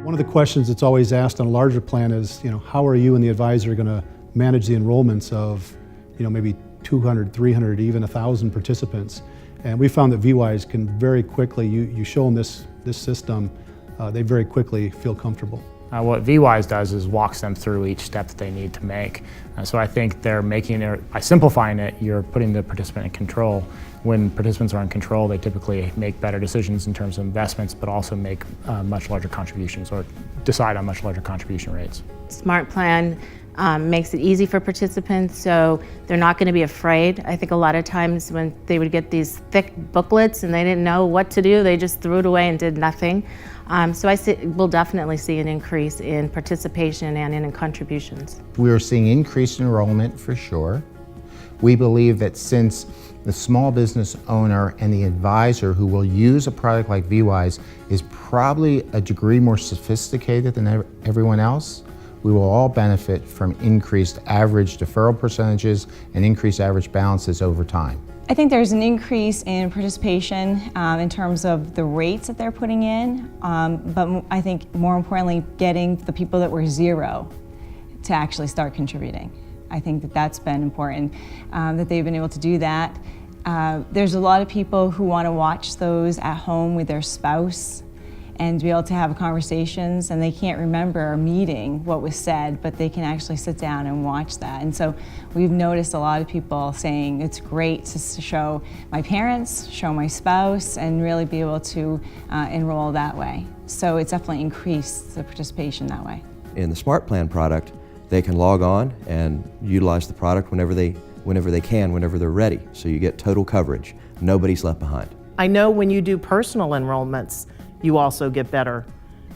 One of the questions that's always asked on a larger plan is, how are you and the advisor going to manage the enrollments of, maybe 200, 300, even 1,000 participants? And we found that vWise can very quickly, you show them this system, they very quickly feel comfortable. What vWise does is walks them through each step that they need to make. So I think they're making it, by simplifying it, you're putting the participant in control. When participants are in control, they typically make better decisions in terms of investments, but also make much larger contributions or decide on much larger contribution rates. Smart Plan makes it easy for participants, so they're not going to be afraid. I think a lot of times when they would get these thick booklets and they didn't know what to do, they just threw it away and did nothing. So we'll definitely see an increase in participation and in contributions. We're seeing increased enrollment for sure. We believe that since the small business owner and the advisor who will use a product like vWise is probably a degree more sophisticated than everyone else, we will all benefit from increased average deferral percentages and increased average balances over time. I think there's an increase in participation in terms of the rates that they're putting in, but I think more importantly, getting the people that were zero to actually start contributing. I think that that's been important, that they've been able to do that. There's a lot of people who want to watch those at home with their spouse and be able to have conversations, and they can't remember a meeting what was said, but they can actually sit down and watch that. And so we've noticed a lot of people saying it's great to show my parents, show my spouse, and really be able to enroll that way. So it's definitely increased the participation that way. In the Smart Plan product, they can log on and utilize the product whenever they can, whenever they're ready. So you get total coverage. Nobody's left behind. I know when you do personal enrollments, you also get better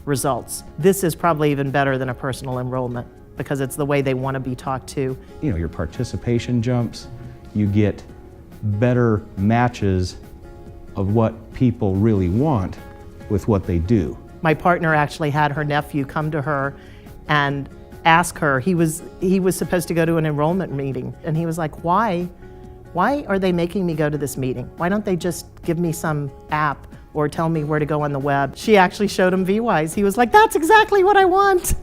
results. This is probably even better than a personal enrollment because it's the way they want to be talked to. Your participation jumps, you get better matches of what people really want with what they do. My partner actually had her nephew come to her and ask her, he was supposed to go to an enrollment meeting, and he was like, why are they making me go to this meeting? Why don't they just give me some app or tell me where to go on the web? She actually showed him vWise. He was like, that's exactly what I want.